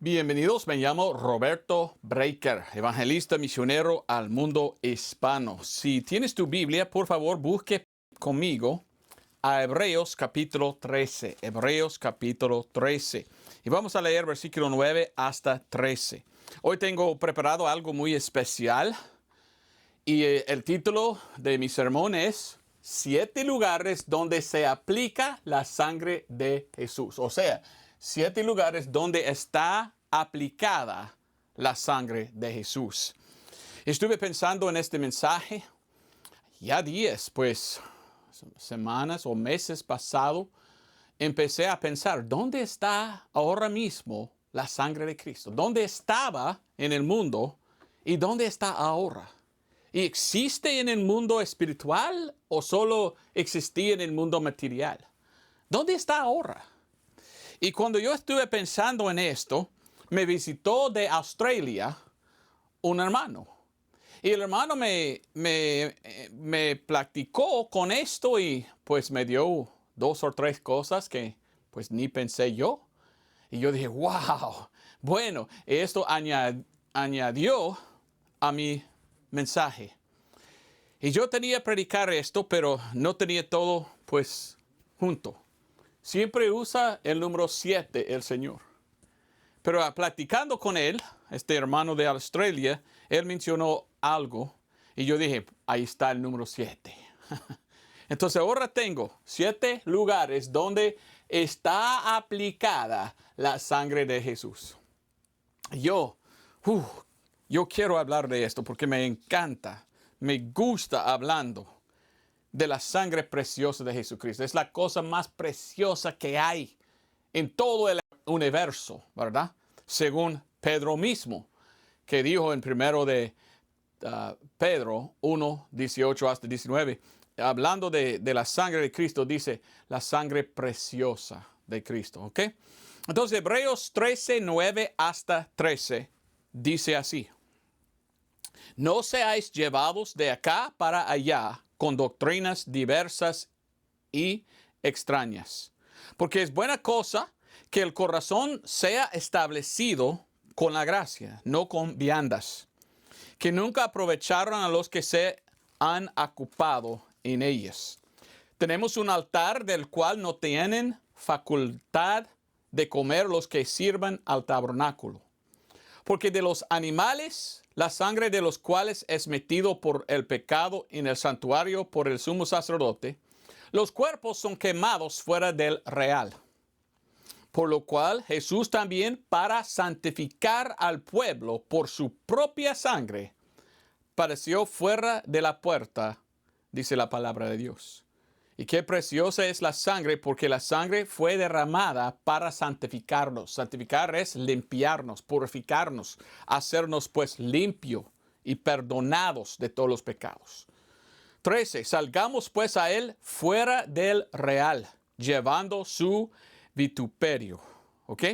Bienvenidos, me llamo Roberto Breaker, evangelista misionero al mundo hispano. Si tienes tu Biblia, por favor, busque conmigo a Hebreos capítulo 13. Hebreos capítulo 13. Y vamos a leer versículo 9 hasta 13. Hoy tengo preparado algo muy especial y el título de mi sermón es 7 lugares donde se aplica la sangre de Jesús. O sea, 7 lugares donde está aplicada la sangre de Jesús. Estuve pensando en este mensaje ya semanas o meses pasado. Empecé a pensar, ¿dónde está ahora mismo la sangre de Cristo? ¿Dónde estaba en el mundo y dónde está ahora? ¿Y existe en el mundo espiritual o solo existía en el mundo material? ¿Dónde está ahora? Y cuando yo estuve pensando en esto, me visitó de Australia un hermano. Y el hermano me platicó con esto y pues me dio 2 o 3 cosas que pues ni pensé yo. Y yo dije, wow, bueno, esto añadió a mi mensaje. Y yo tenía que predicar esto, pero no tenía todo pues junto. Siempre usa el número 7 el Señor. Pero platicando con él, este hermano de Australia, él mencionó algo y yo dije, ahí está el número 7. Entonces ahora tengo 7 lugares donde está aplicada la sangre de Jesús. Yo quiero hablar de esto porque me encanta, me gusta hablando de la sangre preciosa de Jesucristo. Es la cosa más preciosa que hay en todo el universo, ¿verdad? Según Pedro mismo, que dijo en primero de Pedro 1, 18 hasta 19, hablando de la sangre de Cristo, dice la sangre preciosa de Cristo, ¿ok? Entonces, Hebreos 13, 9 hasta 13, dice así: no seáis llevados de acá para allá con doctrinas diversas y extrañas, porque es buena cosa que el corazón sea establecido con la gracia, no con viandas, que nunca aprovecharon a los que se han ocupado en ellas. Tenemos un altar del cual no tienen facultad de comer los que sirvan al tabernáculo. Porque de los animales, la sangre de los cuales es metido por el pecado en el santuario por el sumo sacerdote, los cuerpos son quemados fuera del real. Por lo cual Jesús también, para santificar al pueblo por su propia sangre, padeció fuera de la puerta, dice la palabra de Dios. Y qué preciosa es la sangre, porque la sangre fue derramada para santificarnos. Santificar es limpiarnos, purificarnos, hacernos pues limpio y perdonados de todos los pecados. 13. Salgamos pues a él fuera del real, llevando su vituperio. ¿Ok?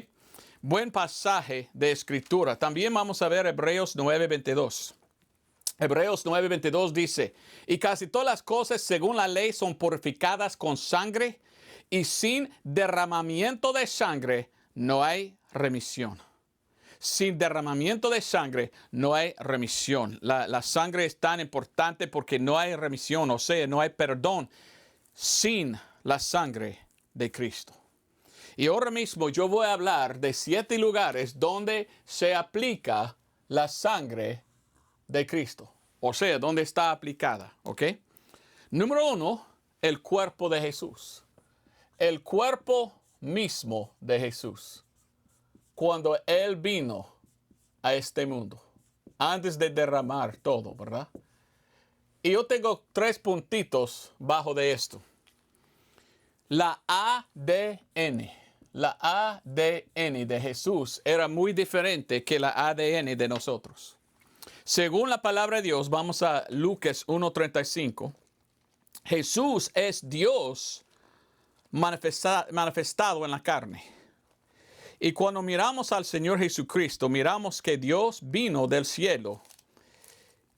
Buen pasaje de escritura. También vamos a ver Hebreos 9:22. Hebreos 9:22 dice, y casi todas las cosas según la ley son purificadas con sangre, y sin derramamiento de sangre no hay remisión. Sin derramamiento de sangre no hay remisión. La sangre es tan importante porque no hay remisión, o sea, no hay perdón sin la sangre de Cristo. Y ahora mismo yo voy a hablar de 7 lugares donde se aplica la sangre de Cristo. O sea, donde está aplicada, ¿ok? Número 1, el cuerpo de Jesús. El cuerpo mismo de Jesús. Cuando Él vino a este mundo, antes de derramar todo, ¿verdad? Y yo tengo 3 puntitos bajo de esto. La ADN de Jesús era muy diferente que la ADN de nosotros. Según la palabra de Dios, vamos a Lucas 1:35. Jesús es Dios manifestado en la carne. Y cuando miramos al Señor Jesucristo, miramos que Dios vino del cielo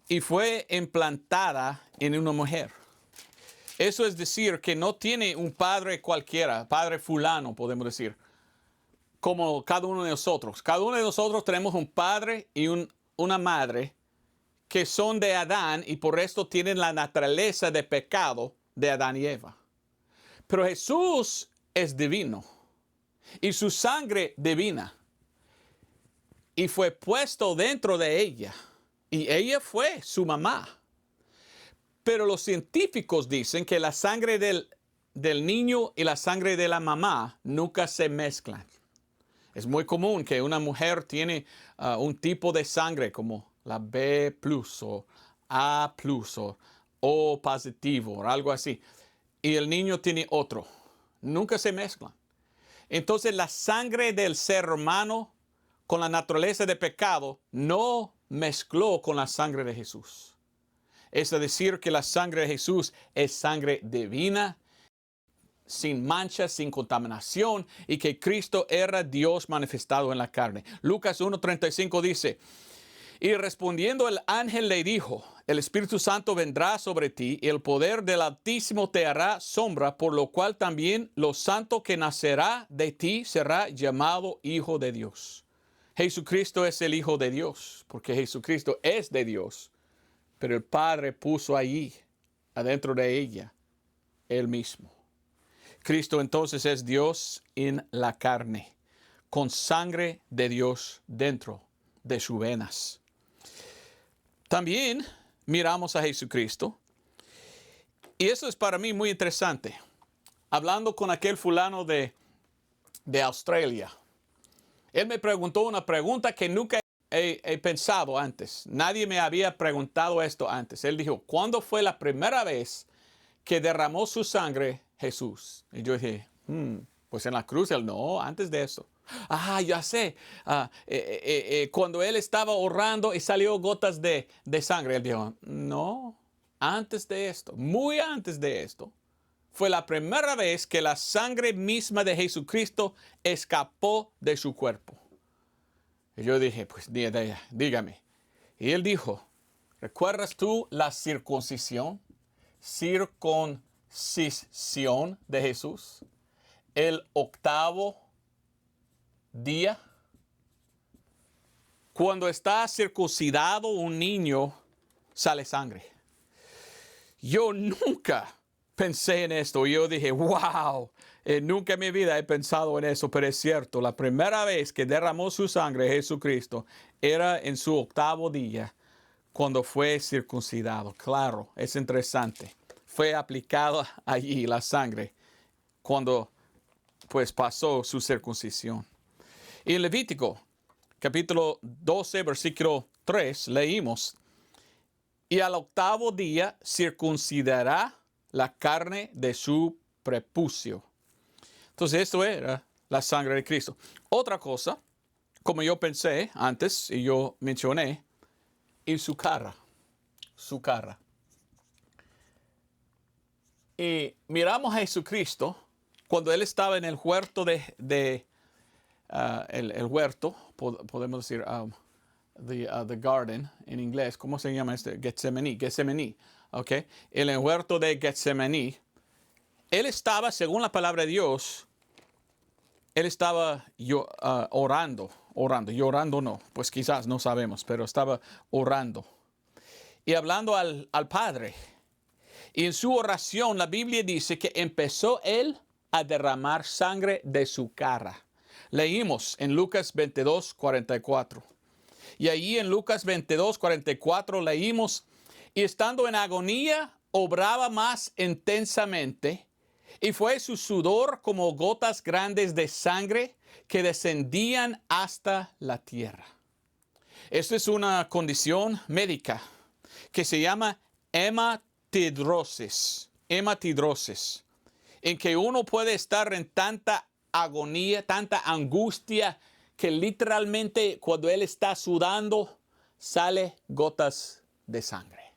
y fue implantada en una mujer. Eso es decir, que no tiene un padre cualquiera, padre fulano, podemos decir, como cada uno de nosotros. Cada uno de nosotros tenemos un padre y una madre que son de Adán y por esto tienen la naturaleza de pecado de Adán y Eva. Pero Jesús es divino y su sangre divina. Y fue puesto dentro de ella. Y ella fue su mamá. Pero los científicos dicen que la sangre del niño y la sangre de la mamá nunca se mezclan. Es muy común que una mujer tiene un tipo de sangre como la B plus o A plus o O positivo o algo así. Y el niño tiene otro. Nunca se mezclan. Entonces la sangre del ser humano con la naturaleza de pecado no mezcló con la sangre de Jesús. Es decir, que la sangre de Jesús es sangre divina, sin mancha, sin contaminación, y que Cristo era Dios manifestado en la carne. Lucas 1:35 dice, y respondiendo el ángel le dijo, el Espíritu Santo vendrá sobre ti, y el poder del Altísimo te hará sombra, por lo cual también lo santo que nacerá de ti será llamado Hijo de Dios. Jesucristo es el Hijo de Dios, porque Jesucristo es de Dios. Pero el Padre puso allí, adentro de ella, Él mismo. Cristo entonces es Dios en la carne, con sangre de Dios dentro de sus venas. También miramos a Jesucristo. Y eso es para mí muy interesante. Hablando con aquel fulano de Australia. Él me preguntó una pregunta que nunca he pensado antes. Nadie me había preguntado esto antes. Él dijo, ¿cuándo fue la primera vez que derramó su sangre Jesús? Y yo dije, pues en la cruz. Él, no, antes de eso. Ya sé. Cuando él estaba orando y salió gotas de sangre. Él dijo, no, antes de esto, muy antes de esto. Fue la primera vez que la sangre misma de Jesucristo escapó de su cuerpo. Y yo dije, pues dígame. Y él dijo, ¿recuerdas tú la circuncisión? Circuncisión de Jesús. El 8º día. Cuando está circuncidado un niño, sale sangre. Yo nunca pensé en esto. Yo dije, wow, nunca en mi vida he pensado en eso, pero es cierto. La primera vez que derramó su sangre Jesucristo era en su 8º día, cuando fue circuncidado. Claro, es interesante. Fue aplicada allí la sangre cuando pues pasó su circuncisión. Y en Levítico, capítulo 12, versículo 3, leímos, y al 8º día circuncidará la carne de su prepucio. Entonces, esto era la sangre de Cristo. Otra cosa, como yo pensé antes y yo mencioné, y su cara. Su cara. Y miramos a Jesucristo cuando él estaba en el huerto el huerto, podemos decir, the garden en inglés. ¿Cómo se llama este? Getsemaní. ¿Ok? En el huerto de Getsemaní, él estaba, según la palabra de Dios, él estaba orando. Llorando no, pues quizás no sabemos, pero estaba orando. Y hablando al Padre. Y en su oración, la Biblia dice que empezó él a derramar sangre de su cara. Leímos en Lucas 22:44. Y allí en Lucas 22:44 leímos, y estando en agonía, obraba más intensamente, y fue su sudor como gotas grandes de sangre que descendían hasta la tierra. Esto es una condición médica que se llama hematidrosis, en que uno puede estar en tanta agonía, tanta angustia, que literalmente cuando él está sudando, sale gotas de sangre.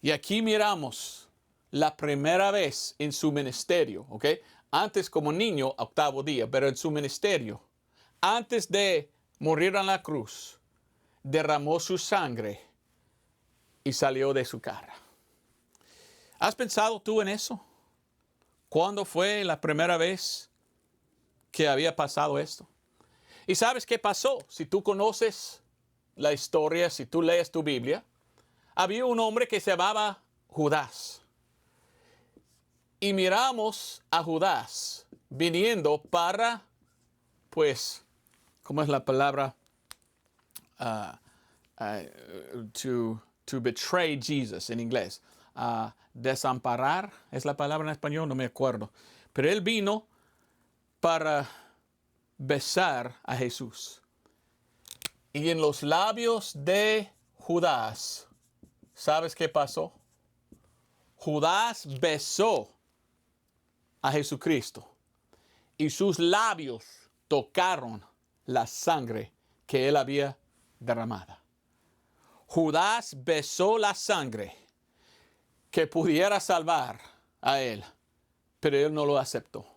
Y aquí miramos la primera vez en su ministerio, ¿ok? Antes como niño, 8º día, pero en su ministerio, antes de morir en la cruz, derramó su sangre y salió de su cara. ¿Has pensado tú en eso? ¿Cuándo fue la primera vez que había pasado esto. ¿Y sabes qué pasó? Si tú conoces la historia, si tú lees tu Biblia, había un hombre que se llamaba Judas. Y miramos a Judas viniendo para, pues, ¿cómo es la palabra? To betray Jesus en inglés. Desamparar es la palabra en español, no me acuerdo. Pero él vino para besar a Jesús. Y en los labios de Judas, ¿sabes qué pasó? Judas besó a Jesucristo y sus labios tocaron la sangre que él había derramado. Judas besó la sangre que pudiera salvar a él, pero él no lo aceptó.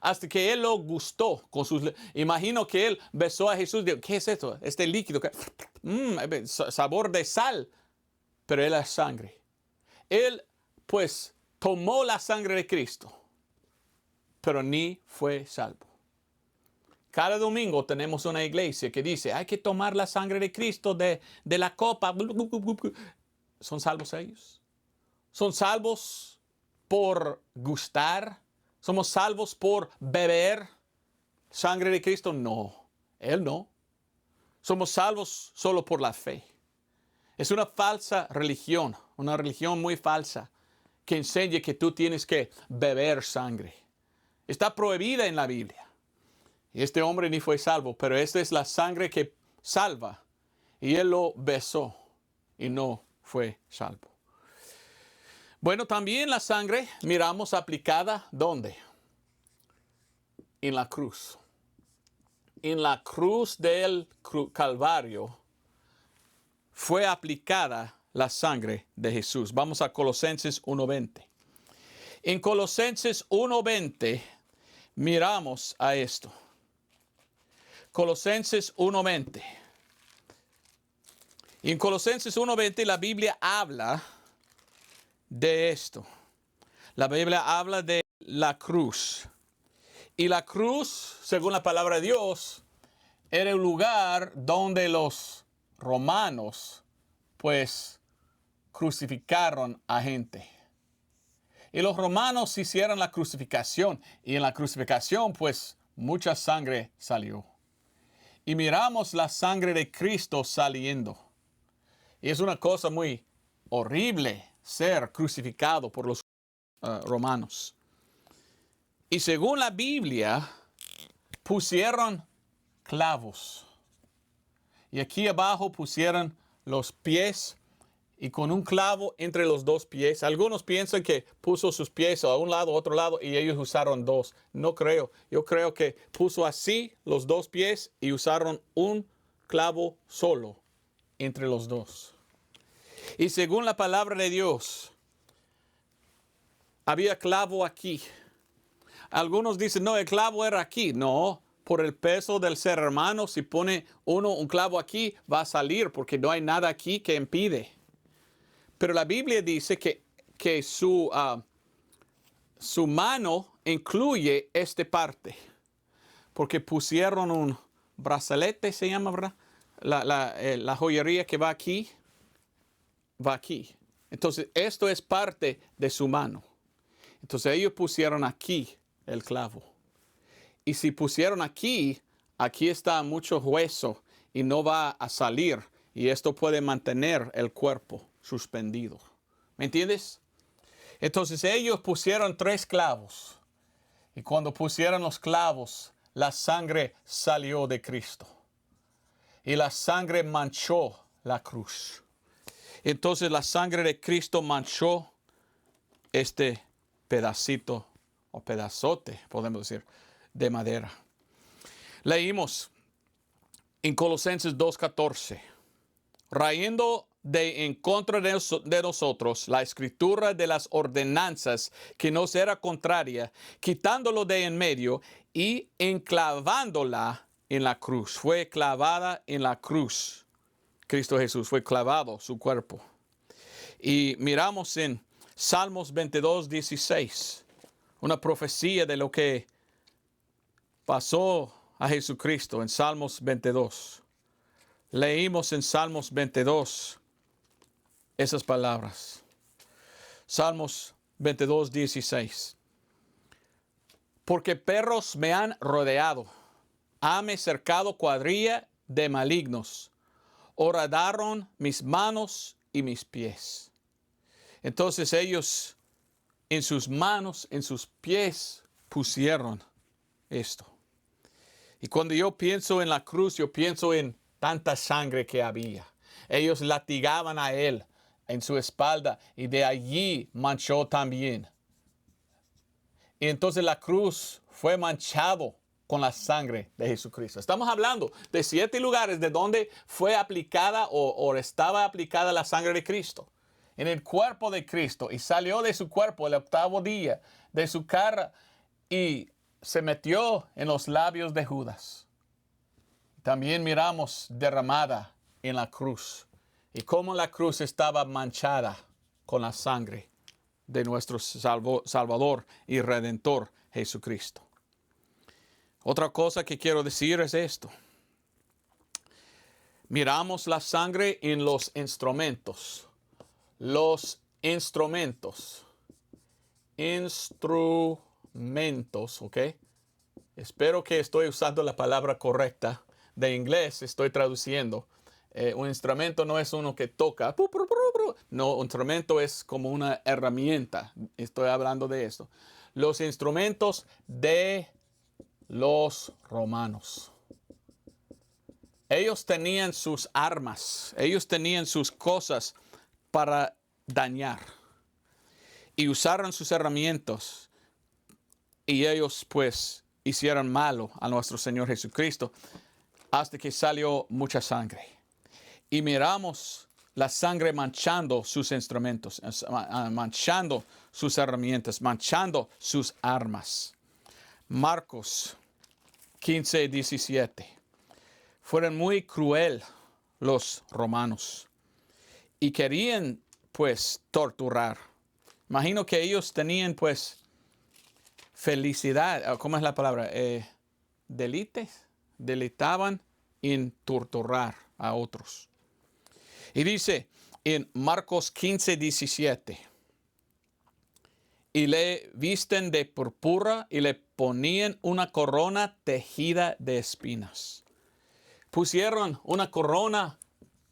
Hasta que él lo gustó con sus... Imagino que él besó a Jesús y dijo, ¿qué es esto? Este líquido, sabor de sal, pero él es sangre. Él, pues, tomó la sangre de Cristo, pero ni fue salvo. Cada domingo tenemos una iglesia que dice, hay que tomar la sangre de Cristo de la copa. ¿Son salvos ellos? ¿Son salvos por gustar? ¿Somos salvos por beber sangre de Cristo? No, Él no. Somos salvos solo por la fe. Es una falsa religión, una religión muy falsa que enseña que tú tienes que beber sangre. Está prohibida en la Biblia. Y este hombre ni fue salvo, pero esta es la sangre que salva. Y él lo besó y no fue salvo. Bueno, también la sangre miramos aplicada, ¿dónde? En la cruz. En la cruz del Calvario fue aplicada la sangre de Jesús. Vamos a Colosenses 1:20. En Colosenses 1:20 miramos a esto. Colosenses 1:20. En Colosenses 1:20 la Biblia habla de esto. La Biblia habla de la cruz. Y la cruz, según la palabra de Dios, era el lugar donde los romanos, pues, crucificaron a gente. Y los romanos hicieron la crucificación. Y en la crucificación, pues, mucha sangre salió. Y miramos la sangre de Cristo saliendo. Y es una cosa muy horrible ser crucificado por los romanos. Y según la Biblia, pusieron clavos. Y aquí abajo pusieron los pies y con un clavo entre los dos pies. Algunos piensan que puso sus pies a un lado, a otro lado, y ellos usaron dos. No creo. Yo creo que puso así los dos pies y usaron un clavo solo entre los dos. Y según la palabra de Dios, había clavo aquí. Algunos dicen, no, el clavo era aquí. No, por el peso del ser hermano, si pone uno un clavo aquí, va a salir porque no hay nada aquí que impide. Pero la Biblia dice que su mano incluye esta parte. Porque pusieron un brazalete, se llama, ¿verdad? La joyería que va aquí. Entonces, esto es parte de su mano. Entonces, ellos pusieron aquí el clavo. Y si pusieron aquí está mucho hueso y no va a salir. Y esto puede mantener el cuerpo suspendido. ¿Me entiendes? Entonces, ellos pusieron 3 clavos. Y cuando pusieron los clavos, la sangre salió de Cristo. Y la sangre manchó la cruz. Entonces la sangre de Cristo manchó este pedacito o pedazote, podemos decir, de madera. Leímos en Colosenses 2:14, rayando en contra de nosotros la escritura de las ordenanzas que nos era contraria, quitándolo de en medio y enclavándola en la cruz. Fue clavada en la cruz. Cristo Jesús fue clavado su cuerpo. Y miramos en Salmos 22:16, una profecía de lo que pasó a Jesucristo en Salmos 22. Leímos en Salmos 22 esas palabras. Salmos 22, 16. Porque perros me han rodeado, hame cercado cuadrilla de malignos, horadaron mis manos y mis pies. Entonces ellos en sus manos, en sus pies pusieron esto. Y cuando yo pienso en la cruz, yo pienso en tanta sangre que había. Ellos latigaban a él en su espalda y de allí manchó también. Y entonces la cruz fue manchado con la sangre de Jesucristo. Estamos hablando de 7 lugares de donde fue aplicada o estaba aplicada la sangre de Cristo. En el cuerpo de Cristo, y salió de su cuerpo el 8º día, de su cara, y se metió en los labios de Judas. También miramos derramada en la cruz, y cómo la cruz estaba manchada con la sangre de nuestro Salvador y Redentor Jesucristo. Otra cosa que quiero decir es esto. Miramos la sangre en los instrumentos. Los instrumentos. Instrumentos, ¿ok? Espero que estoy usando la palabra correcta. De inglés estoy traduciendo. Un instrumento no es uno que toca. No, un instrumento es como una herramienta. Estoy hablando de esto. Los instrumentos de los romanos. Ellos tenían sus armas. Ellos tenían sus cosas para dañar. Y usaron sus herramientas. Y ellos pues hicieron malo a nuestro Señor Jesucristo hasta que salió mucha sangre. Y miramos la sangre manchando sus instrumentos, manchando sus herramientas, manchando sus armas. Marcos 15, 17. Fueron muy cruel los romanos y querían pues torturar. Imagino que ellos tenían pues felicidad, ¿cómo es la palabra? Delitaban en torturar a otros. Y dice en Marcos 15, 17, y le visten de púrpura y le ponían una corona tejida de espinas. Pusieron una corona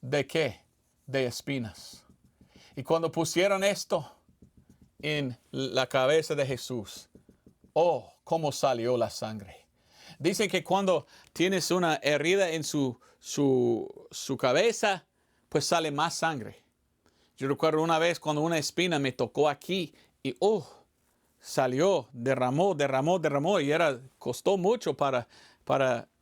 ¿de qué? De espinas. Y cuando pusieron esto en la cabeza de Jesús, oh, cómo salió la sangre. Dicen que cuando tienes una herida en su cabeza, pues sale más sangre. Yo recuerdo una vez cuando una espina me tocó aquí y salió, derramó y costó mucho para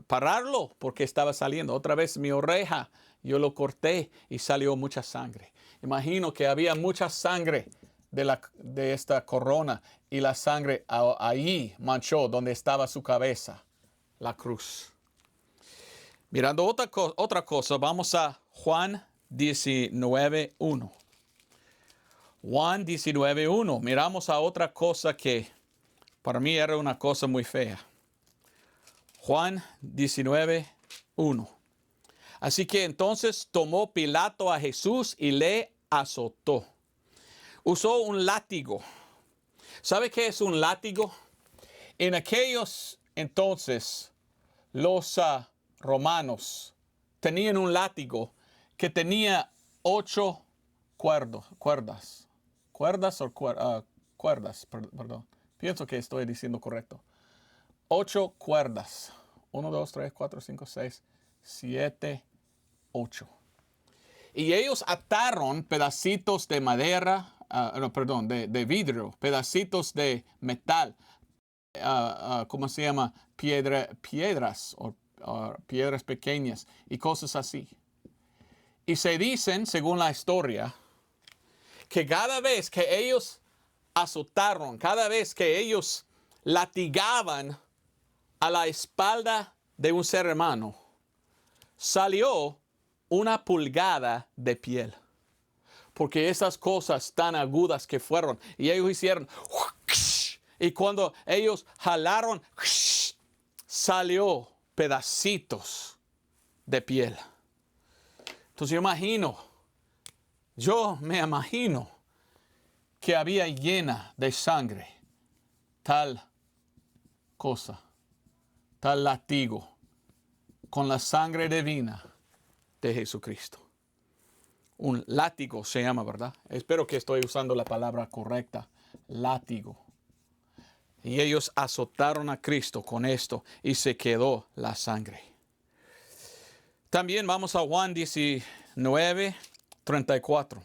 pararlo porque estaba saliendo. Otra vez mi oreja, yo lo corté y salió mucha sangre. Imagino que había mucha sangre de esta corona y la sangre ahí manchó donde estaba su cabeza, la cruz. Mirando otra cosa, vamos a Juan 19:1. Juan 19:1. Miramos a otra cosa que para mí era una cosa muy fea. Juan 19:1. Así que entonces tomó Pilato a Jesús y le azotó. Usó un látigo. ¿Sabe qué es un látigo? En aquellos entonces, los romanos tenían un látigo que tenía 8 cuerdas. Cuerdas, perdón. Pienso que estoy diciendo correcto. 8 cuerdas. 1, 2, 3, 4, 5, 6, 7, 8. Y ellos ataron pedacitos de madera, de vidrio, pedacitos de metal, ¿cómo se llama? Piedras o piedras pequeñas y cosas así. Y se dicen, según la historia, que cada vez que ellos azotaron, cada vez que ellos latigaban a la espalda de un ser humano, salió una pulgada de piel. Porque esas cosas tan agudas que fueron, y ellos hicieron, y cuando ellos jalaron, salió pedacitos de piel. Entonces yo me imagino que había llena de sangre tal cosa, tal látigo, con la sangre divina de Jesucristo. Un látigo se llama, ¿verdad? Espero que estoy usando la palabra correcta. Látigo. Y ellos azotaron a Cristo con esto y se quedó la sangre. También vamos a Juan 19:34.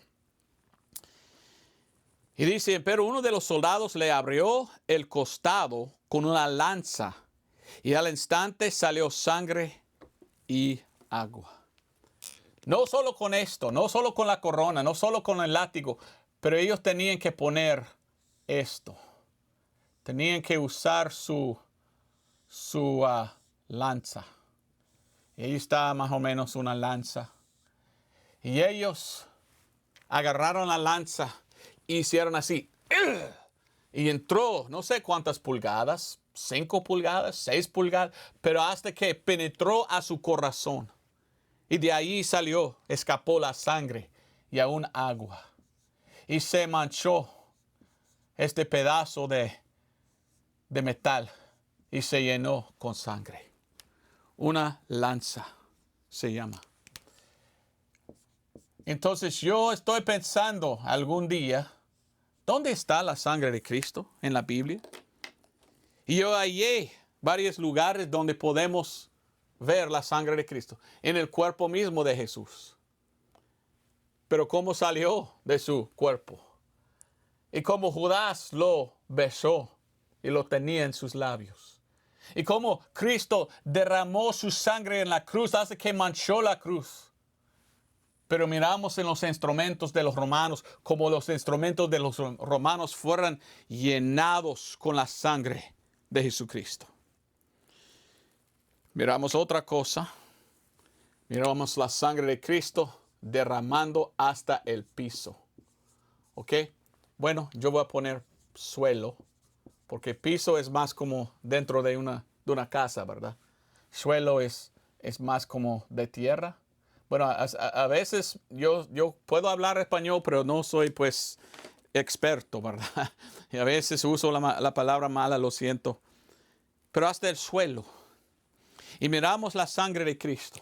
Y dice, pero uno de los soldados le abrió el costado con una lanza y al instante salió sangre y agua. No solo con esto, no solo con la corona, no solo con el látigo, pero ellos tenían que poner esto. Tenían que usar su lanza. Y ahí está más o menos una lanza. Y ellos agarraron la lanza y hicieron así. Y entró, no sé cuántas pulgadas, 5 pulgadas, 6 pulgadas, pero hasta que penetró a su corazón. Y de ahí salió, escapó la sangre y aún agua. Y se manchó este pedazo de metal y se llenó con sangre. Una lanza se llama. Entonces yo estoy pensando algún día, ¿dónde está la sangre de Cristo en la Biblia? Y yo hallé varios lugares donde podemos ver la sangre de Cristo, en el cuerpo mismo de Jesús. Pero ¿cómo salió de su cuerpo? Y cómo Judas lo besó y lo tenía en sus labios. Y cómo Cristo derramó su sangre en la cruz hasta que manchó la cruz. Pero miramos en los instrumentos de los romanos, como los instrumentos de los romanos fueran llenados con la sangre de Jesucristo. Miramos otra cosa. Miramos la sangre de Cristo derramando hasta el piso. ¿Ok? Bueno, yo voy a poner suelo, porque piso es más como dentro de una casa, ¿verdad? Suelo es más como de tierra. Bueno, a veces yo puedo hablar español, pero no soy pues experto, ¿verdad? Y a veces uso la palabra mala, lo siento. Pero hasta el suelo. Y miramos la sangre de Cristo.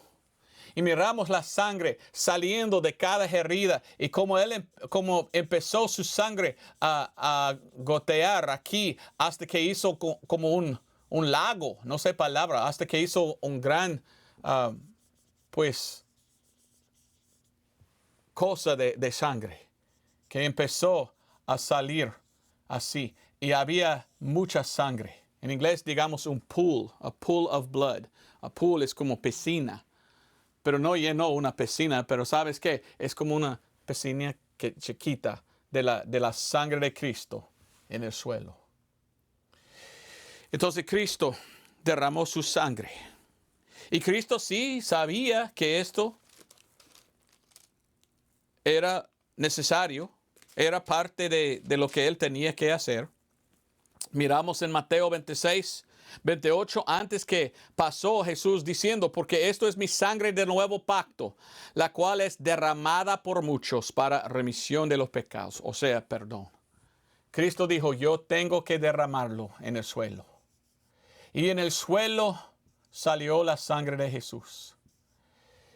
Y miramos la sangre saliendo de cada herida. Y como empezó su sangre a gotear aquí hasta que hizo como un lago, no sé palabra, hasta que hizo un gran, cosa de sangre. Que empezó a salir así. Y había mucha sangre. En inglés digamos un pool, a pool of blood. A pool es como piscina. Pero no llenó una piscina, pero ¿sabes qué? Es como una piscina chiquita de la sangre de Cristo en el suelo. Entonces Cristo derramó su sangre. Y Cristo sí sabía que esto era necesario, era parte de lo que él tenía que hacer. Miramos en Mateo 26:28, antes que pasó Jesús diciendo, porque esto es mi sangre del nuevo pacto, la cual es derramada por muchos para remisión de los pecados, o sea, perdón. Cristo dijo, yo tengo que derramarlo en el suelo. Y en el suelo salió la sangre de Jesús.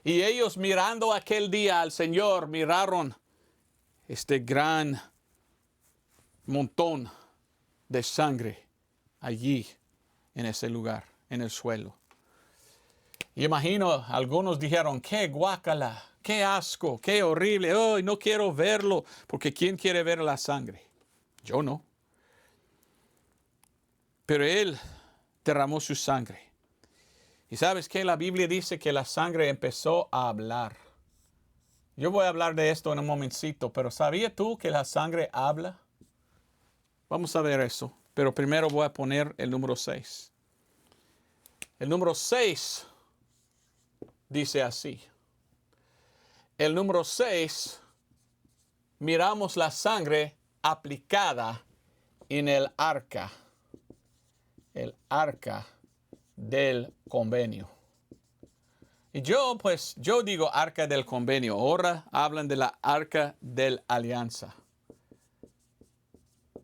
Y ellos mirando aquel día al Señor, miraron este gran montón de sangre allí en ese lugar, en el suelo. Y imagino, algunos dijeron, qué guácala, qué asco, qué horrible, oh, no quiero verlo, porque ¿quién quiere ver la sangre? Yo no. Pero él derramó su sangre. Y sabes que la Biblia dice que la sangre empezó a hablar. Yo voy a hablar de esto en un momentito, pero ¿sabías tú que la sangre habla? Vamos a ver eso, pero primero voy a poner el número 6. El número 6 dice así. El número 6, miramos la sangre aplicada en el arca del convenio. Y yo digo arca del convenio. Ahora hablan de la arca de la alianza.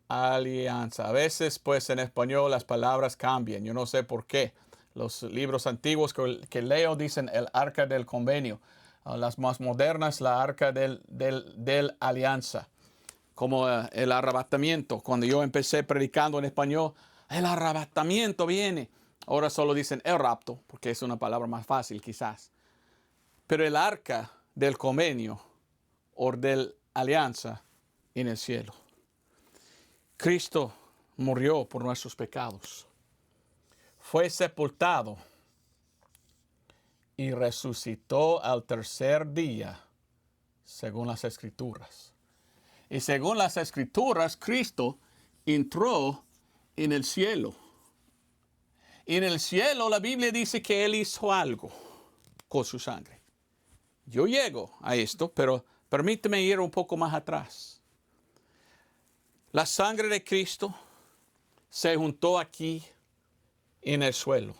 Alianza. A veces, pues en español las palabras cambian. Yo no sé por qué. Los libros antiguos que leo dicen el arca del convenio. Las más modernas, la arca del alianza. Como el arrebatamiento. Cuando yo empecé predicando en español, el arrebatamiento viene. Ahora solo dicen el rapto, porque es una palabra más fácil quizás. Pero el arca del convenio o del alianza en el cielo. Cristo murió por nuestros pecados. Fue sepultado y resucitó al tercer día, según las Escrituras. Y según las Escrituras, Cristo entró en el cielo. Y en el cielo la Biblia dice que Él hizo algo con su sangre. Yo llego a esto, pero permíteme ir un poco más atrás. La sangre de Cristo se juntó aquí en el suelo.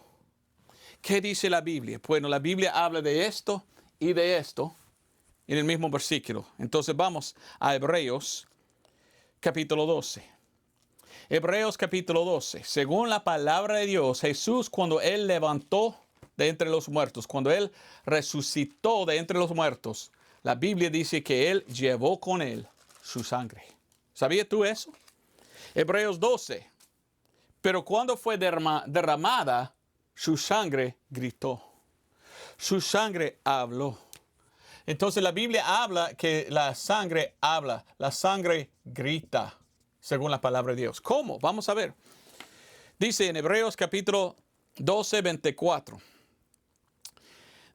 ¿Qué dice la Biblia? Bueno, la Biblia habla de esto y de esto en el mismo versículo. Entonces vamos a Hebreos capítulo 12. Hebreos capítulo 12. Según la palabra de Dios, Jesús, cuando Él levantó de entre los muertos, cuando Él resucitó de entre los muertos, la Biblia dice que Él llevó con Él su sangre. ¿Sabías tú eso? Hebreos 12. Pero cuando fue derramada, su sangre gritó. Su sangre habló. Entonces la Biblia habla que la sangre habla, la sangre grita, según la palabra de Dios. ¿Cómo? Vamos a ver. Dice en Hebreos capítulo 12, 24.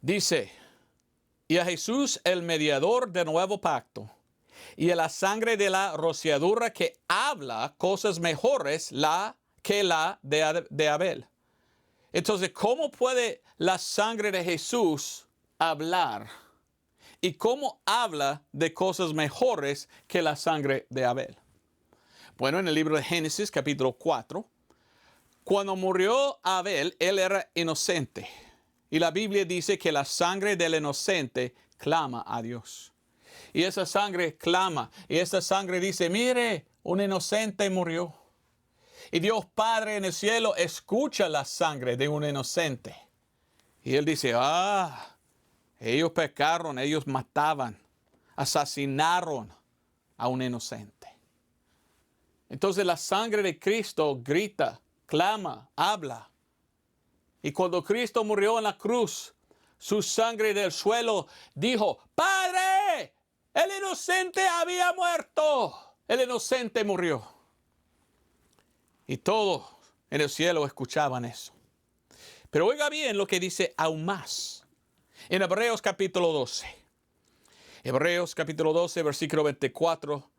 Dice, y a Jesús el mediador del nuevo pacto, y a la sangre de la rociadura que habla cosas mejores que la de Abel. Entonces, ¿cómo puede la sangre de Jesús hablar? ¿Y cómo habla de cosas mejores que la sangre de Abel? Bueno, en el libro de Génesis, capítulo 4, cuando murió Abel, él era inocente. Y la Biblia dice que la sangre del inocente clama a Dios. Y esa sangre clama. Y esa sangre dice, mire, un inocente murió. Y Dios Padre en el cielo escucha la sangre de un inocente. Y Él dice, ellos pecaron, ellos mataban, asesinaron a un inocente. Entonces la sangre de Cristo grita, clama, habla. Y cuando Cristo murió en la cruz, su sangre del suelo dijo, Padre, el inocente había muerto. El inocente murió. Y todos en el cielo escuchaban eso. Pero oiga bien lo que dice aún más. En Hebreos capítulo 12. Hebreos capítulo 12, versículo 24,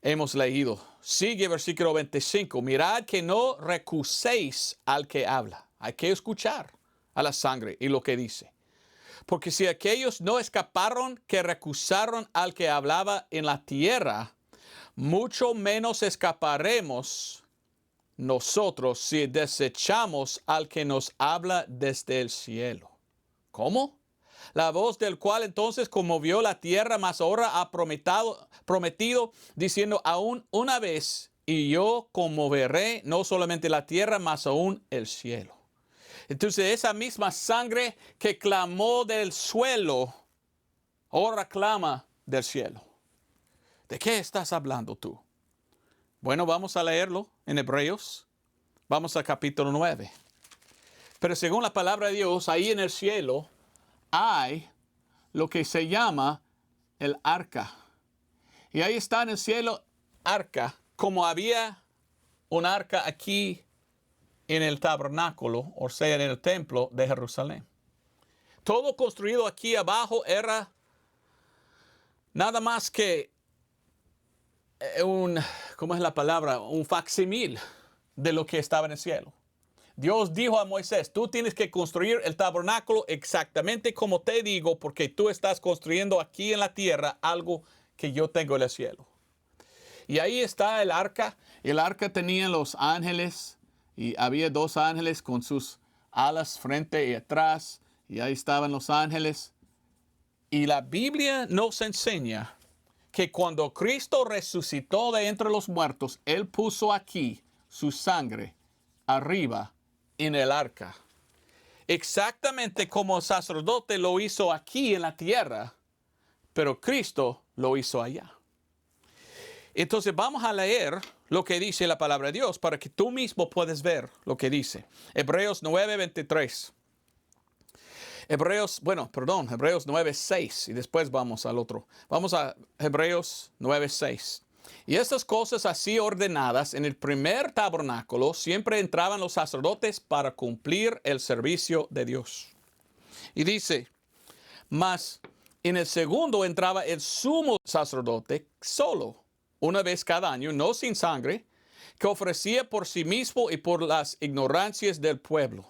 hemos leído. Sigue versículo 25. Mirad que no recuséis al que habla. Hay que escuchar a la sangre y lo que dice. Porque si aquellos no escaparon que recusaron al que hablaba en la tierra, mucho menos escaparemos nosotros si desechamos al que nos habla desde el cielo. ¿Cómo? La voz del cual entonces conmovió la tierra, mas ahora ha prometido, diciendo aún una vez, y yo conmoveré no solamente la tierra, mas aún el cielo. Entonces esa misma sangre que clamó del suelo, ahora clama del cielo. ¿De qué estás hablando tú? Bueno, vamos a leerlo en Hebreos. Vamos al capítulo 9. Pero según la palabra de Dios, ahí en el cielo hay lo que se llama el arca. Y ahí está en el cielo arca, como había un arca aquí en el tabernáculo, o sea, en el templo de Jerusalén. Todo construido aquí abajo era nada más que ¿cómo es la palabra? Un facsimil de lo que estaba en el cielo. Dios dijo a Moisés, tú tienes que construir el tabernáculo exactamente como te digo, porque tú estás construyendo aquí en la tierra algo que yo tengo en el cielo. Y ahí está el arca. El arca tenía los ángeles y había dos ángeles con sus alas frente y atrás, y ahí estaban los ángeles. Y la Biblia nos enseña que cuando Cristo resucitó de entre los muertos, Él puso aquí su sangre arriba en el arca. Exactamente como el sacerdote lo hizo aquí en la tierra, pero Cristo lo hizo allá. Entonces vamos a leer lo que dice la palabra de Dios para que tú mismo puedas ver lo que dice. Hebreos 9:23. Hebreos 9:6 y después vamos al otro. Vamos a Hebreos 9:6. Y estas cosas así ordenadas en el primer tabernáculo siempre entraban los sacerdotes para cumplir el servicio de Dios. Y dice, mas en el segundo entraba el sumo sacerdote solo, una vez cada año, no sin sangre, que ofrecía por sí mismo y por las ignorancias del pueblo.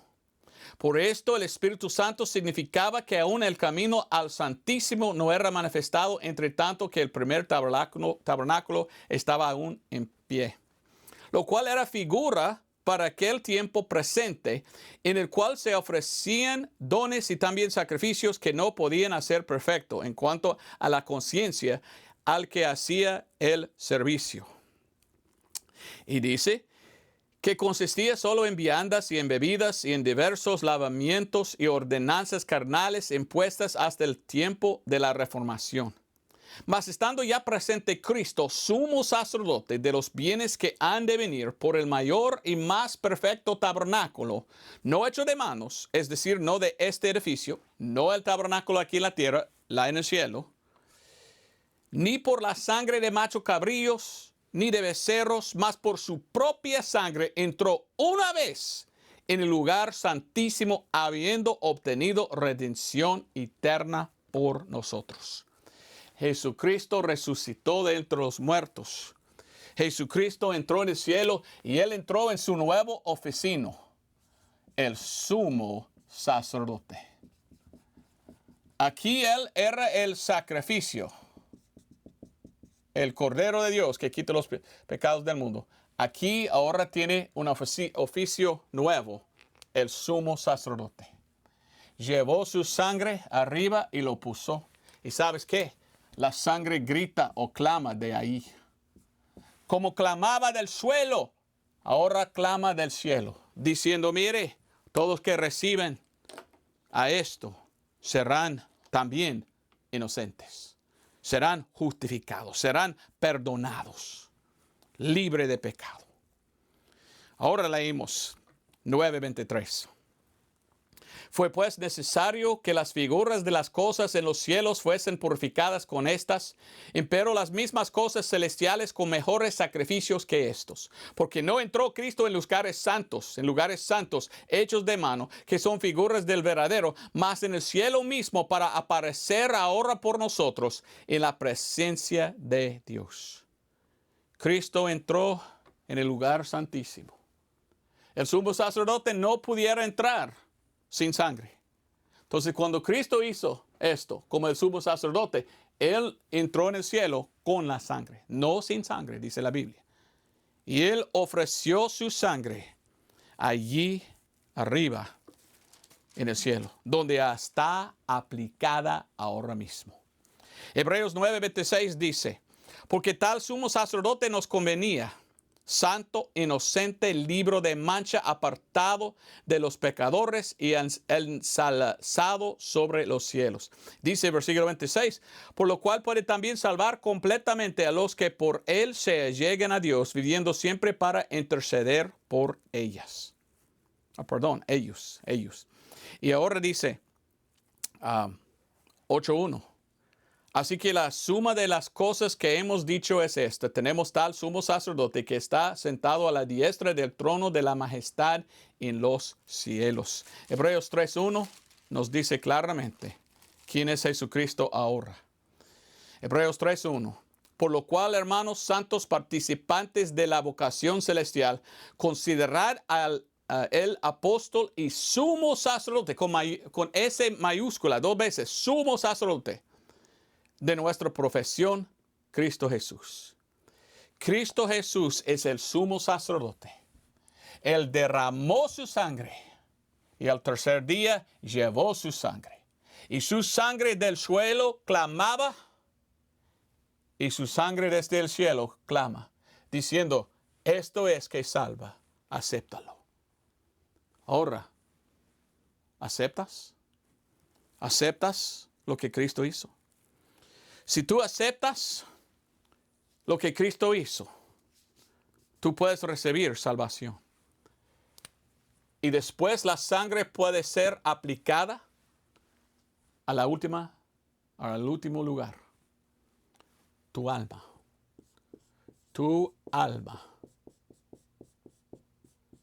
Por esto el Espíritu Santo significaba que aún el camino al Santísimo no era manifestado, entre tanto que el primer tabernáculo estaba aún en pie. Lo cual era figura para aquel tiempo presente, en el cual se ofrecían dones y también sacrificios que no podían hacer perfecto en cuanto a la conciencia al que hacía el servicio. Y dice que consistía solo en viandas y en bebidas y en diversos lavamientos y ordenanzas carnales impuestas hasta el tiempo de la reformación. Mas estando ya presente Cristo, sumo sacerdote de los bienes que han de venir por el mayor y más perfecto tabernáculo, no hecho de manos, es decir, no de este edificio, no el tabernáculo aquí en la tierra, la en el cielo, ni por la sangre de machos cabríos, ni de becerros, mas por su propia sangre entró una vez en el lugar santísimo, habiendo obtenido redención eterna por nosotros. Jesucristo resucitó de entre los muertos. Jesucristo entró en el cielo y Él entró en su nuevo oficino, el sumo sacerdote. Aquí Él era el sacrificio, el Cordero de Dios que quita los pecados del mundo. Aquí ahora tiene un oficio nuevo, el sumo sacerdote. Llevó su sangre arriba y lo puso. ¿Y sabes qué? La sangre grita o clama de ahí. Como clamaba del suelo, ahora clama del cielo, diciendo, mire, todos que reciben a esto serán también inocentes. Serán justificados, serán perdonados, libres de pecado. Ahora leímos 9:23. Fue pues necesario que las figuras de las cosas en los cielos fuesen purificadas con estas, empero las mismas cosas celestiales con mejores sacrificios que estos. Porque no entró Cristo en lugares santos hechos de mano, que son figuras del verdadero, mas en el cielo mismo para aparecer ahora por nosotros en la presencia de Dios. Cristo entró en el lugar santísimo. El sumo sacerdote no pudiera entrar sin sangre. Entonces, cuando Cristo hizo esto como el sumo sacerdote, Él entró en el cielo con la sangre, no sin sangre, dice la Biblia. Y Él ofreció su sangre allí arriba en el cielo, donde está aplicada ahora mismo. Hebreos 9:26 dice, porque tal sumo sacerdote nos convenía, santo, inocente, libre de mancha, apartado de los pecadores y ensalzado sobre los cielos. Dice el versículo 26, por lo cual puede también salvar completamente a los que por él se lleguen a Dios, viviendo siempre para interceder por ellos. Y ahora dice 8:1. Así que la suma de las cosas que hemos dicho es esta. Tenemos tal sumo sacerdote que está sentado a la diestra del trono de la majestad en los cielos. Hebreos 3:1 nos dice claramente quién es Jesucristo ahora. Hebreos 3:1. Por lo cual, hermanos santos, participantes de la vocación celestial, considerad al el apóstol y sumo sacerdote, con S mayúscula, 2 veces, sumo sacerdote de nuestra profesión, Cristo Jesús. Cristo Jesús es el sumo sacerdote. Él derramó su sangre y al tercer día llevó su sangre. Y su sangre del suelo clamaba, y su sangre desde el cielo clama, diciendo, esto es que salva, acéptalo. Ahora, ¿aceptas? ¿Aceptas lo que Cristo hizo? Si tú aceptas lo que Cristo hizo, tú puedes recibir salvación. Y después la sangre puede ser aplicada al último lugar. Tu alma. Tu alma.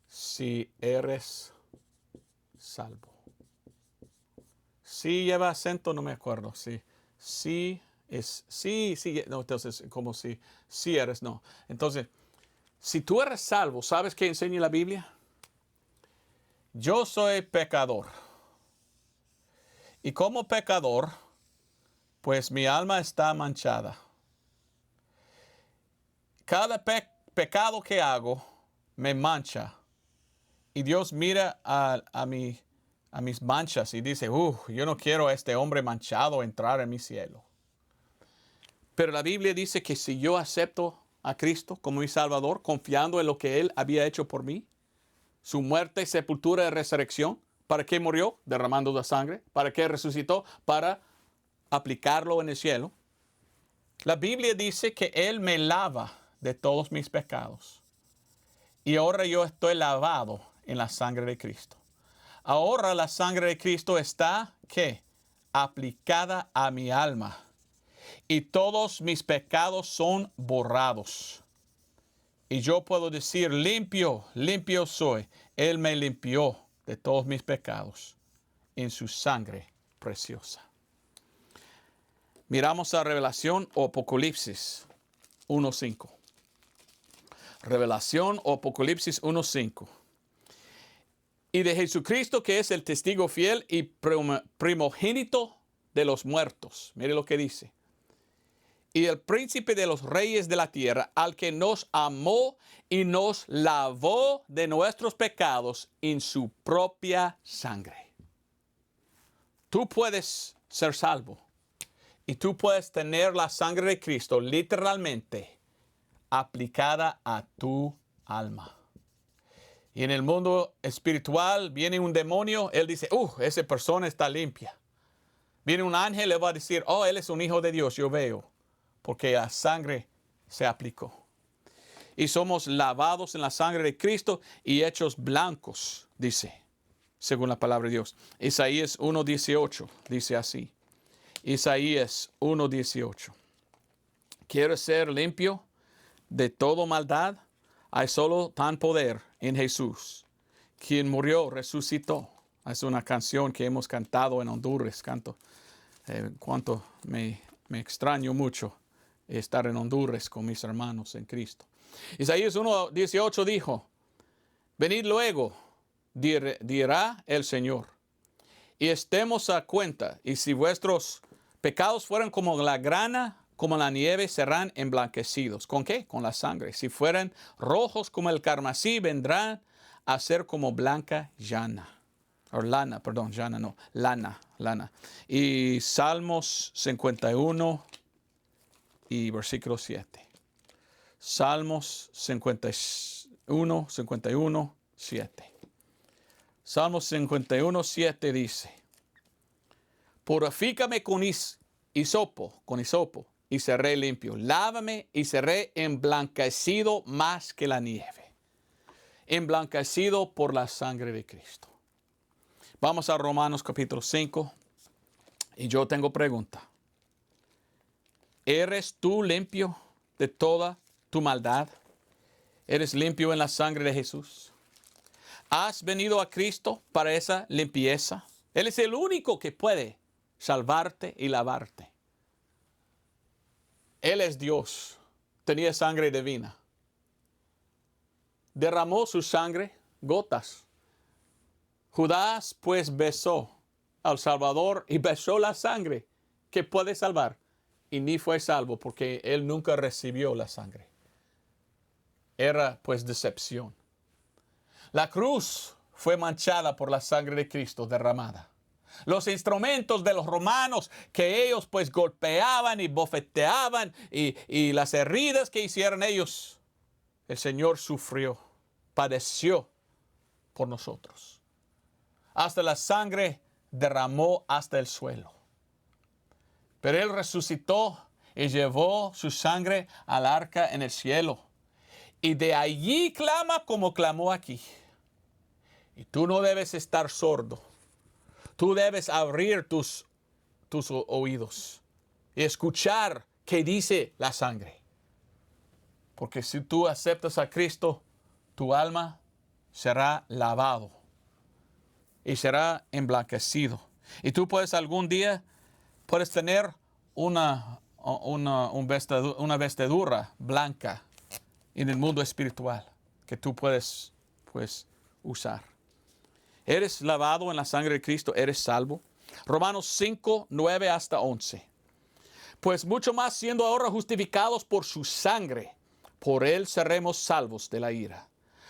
Si eres salvo. Si lleva acento, no me acuerdo. Sí, no, entonces, como si eres, no. Entonces, si tú eres salvo, ¿sabes qué enseña la Biblia? Yo soy pecador. Y como pecador, pues mi alma está manchada. Cada pecado que hago me mancha. Y Dios mira a mis manchas y dice, yo no quiero a este hombre manchado entrar en mi cielo. Pero la Biblia dice que si yo acepto a Cristo como mi Salvador, confiando en lo que Él había hecho por mí, su muerte, sepultura y resurrección, ¿para qué murió? Derramando la sangre. ¿Para qué resucitó? Para aplicarlo en el cielo. La Biblia dice que Él me lava de todos mis pecados. Y ahora yo estoy lavado en la sangre de Cristo. Ahora la sangre de Cristo está, ¿qué? Aplicada a mi alma. Y todos mis pecados son borrados. Y yo puedo decir, limpio, limpio soy. Él me limpió de todos mis pecados en su sangre preciosa. Miramos a Revelación o Apocalipsis 1:5. Revelación o Apocalipsis 1:5. Y de Jesucristo, que es el testigo fiel y primogénito de los muertos. Mire lo que dice. Y el príncipe de los reyes de la tierra, al que nos amó y nos lavó de nuestros pecados en su propia sangre. Tú puedes ser salvo. Y tú puedes tener la sangre de Cristo literalmente aplicada a tu alma. Y en el mundo espiritual viene un demonio, él dice, esa persona está limpia. Viene un ángel, le va a decir, él es un hijo de Dios, yo veo, porque la sangre se aplicó. Y somos lavados en la sangre de Cristo y hechos blancos, dice, según la palabra de Dios. Isaías 1:18 dice así. Isaías 1:18. ¿Quieres ser limpio de toda maldad? Hay solo tan poder en Jesús, quien murió, resucitó. Es una canción que hemos cantado en Honduras. Cuánto me extraño mucho estar en Honduras con mis hermanos en Cristo. Isaías 1:18 dijo, venid luego, dirá el Señor, y estemos a cuenta, y si vuestros pecados fueran como la grana, como la nieve, serán emblanquecidos. ¿Con qué? Con la sangre. Si fueran rojos como el carmesí, vendrán a ser como blanca lana. Lana. Y Salmos 51 y versículo 7. Salmos 51, 7. Salmos 51, 7 dice, purifícame con hisopo, y seré limpio. Lávame y seré emblanquecido más que la nieve. Emblanquecido por la sangre de Cristo. Vamos a Romanos capítulo 5. Y yo tengo pregunta. ¿Eres tú limpio de toda tu maldad? ¿Eres limpio en la sangre de Jesús? ¿Has venido a Cristo para esa limpieza? Él es el único que puede salvarte y lavarte. Él es Dios. Tenía sangre divina. Derramó su sangre, gotas. Judas pues besó al Salvador y besó la sangre que puede salvar. Y ni fue salvo porque él nunca recibió la sangre. Era pues decepción. La cruz fue manchada por la sangre de Cristo derramada. Los instrumentos de los romanos que ellos pues golpeaban y bofeteaban y las heridas que hicieron ellos, el Señor sufrió, padeció por nosotros. Hasta la sangre derramó hasta el suelo. Pero Él resucitó y llevó su sangre al arca en el cielo. Y de allí clama como clamó aquí. Y tú no debes estar sordo. Tú debes abrir tus oídos y escuchar qué dice la sangre. Porque si tú aceptas a Cristo, tu alma será lavado y será emblanquecido. Y tú puedes algún día, puedes tener una vestidura blanca en el mundo espiritual que tú puedes pues usar. Eres lavado en la sangre de Cristo, eres salvo. Romanos 5, 9 hasta 11. Pues mucho más siendo ahora justificados por su sangre, por él seremos salvos de la ira.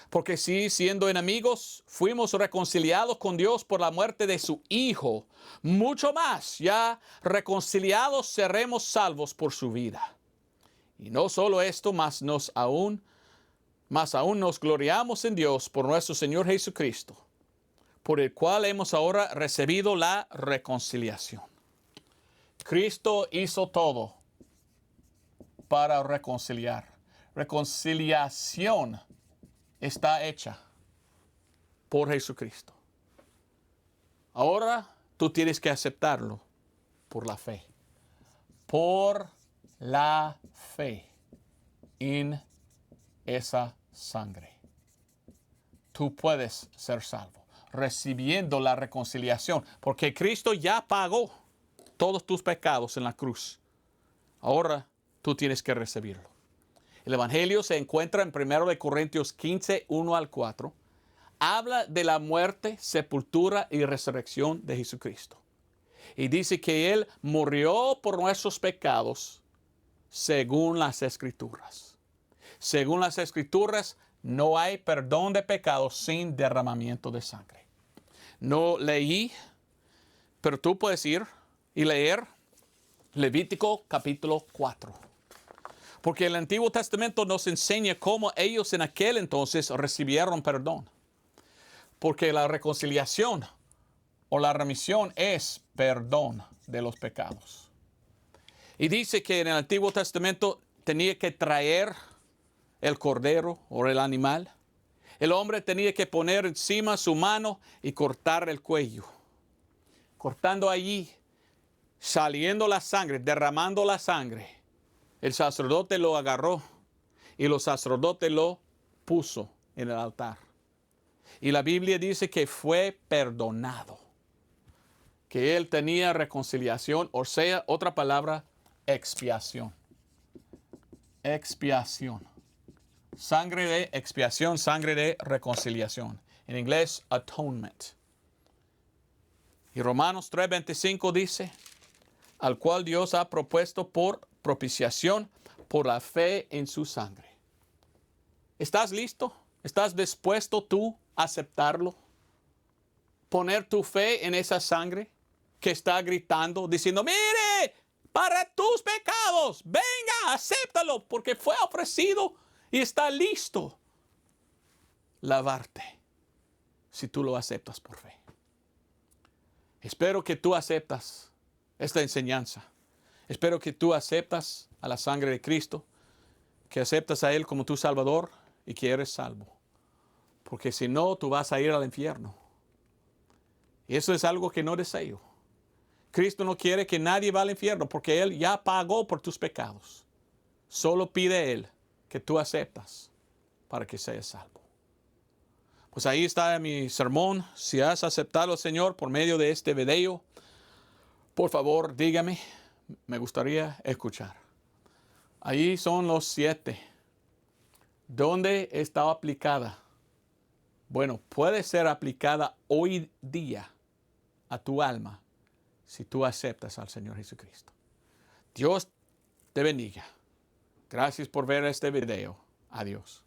Porque si siendo enemigos fuimos reconciliados con Dios por la muerte de su Hijo, mucho más ya reconciliados seremos salvos por su vida. Y no solo esto, más aún nos gloriamos en Dios por nuestro Señor Jesucristo, por el cual hemos ahora recibido la reconciliación. Cristo hizo todo para reconciliar. Reconciliación está hecha por Jesucristo. Ahora tú tienes que aceptarlo por la fe. Por la fe en esa sangre. Tú puedes ser salvo recibiendo la reconciliación, porque Cristo ya pagó todos tus pecados en la cruz. Ahora tú tienes que recibirlo. El Evangelio se encuentra en 1 Corintios 15, 1 al 4. Habla de la muerte, sepultura y resurrección de Jesucristo. Y dice que Él murió por nuestros pecados según las Escrituras. Según las Escrituras, no hay perdón de pecados sin derramamiento de sangre. No leí, pero tú puedes ir y leer Levítico capítulo 4. Porque el Antiguo Testamento nos enseña cómo ellos en aquel entonces recibieron perdón. Porque la reconciliación o la remisión es perdón de los pecados. Y dice que en el Antiguo Testamento tenía que traer el cordero o el animal. El hombre tenía que poner encima su mano y cortar el cuello. Cortando allí, saliendo la sangre, derramando la sangre. El sacerdote lo agarró y los sacerdotes lo puso en el altar. Y la Biblia dice que fue perdonado. Que él tenía reconciliación, o sea, otra palabra, expiación. Expiación. Sangre de expiación, sangre de reconciliación. En inglés, atonement. Y Romanos 3:25 dice, al cual Dios ha propuesto por propiciación por la fe en su sangre. ¿Estás listo? ¿Estás dispuesto tú a aceptarlo? Poner tu fe en esa sangre que está gritando, diciendo, mire, para tus pecados, venga, acéptalo, porque fue ofrecido y está listo lavarte si tú lo aceptas por fe. Espero que tú aceptas esta enseñanza. Espero que tú aceptas a la sangre de Cristo, que aceptas a Él como tu Salvador y que eres salvo. Porque si no, tú vas a ir al infierno. Y eso es algo que no deseo. Cristo no quiere que nadie vaya al infierno porque Él ya pagó por tus pecados. Solo pide Él que tú aceptas para que seas salvo. Pues ahí está mi sermón. Si has aceptado al Señor por medio de este video, por favor, dígame. Me gustaría escuchar. Ahí son los 7. ¿Dónde está aplicada? Bueno, puede ser aplicada hoy día a tu alma si tú aceptas al Señor Jesucristo. Dios te bendiga. Gracias por ver este video. Adiós.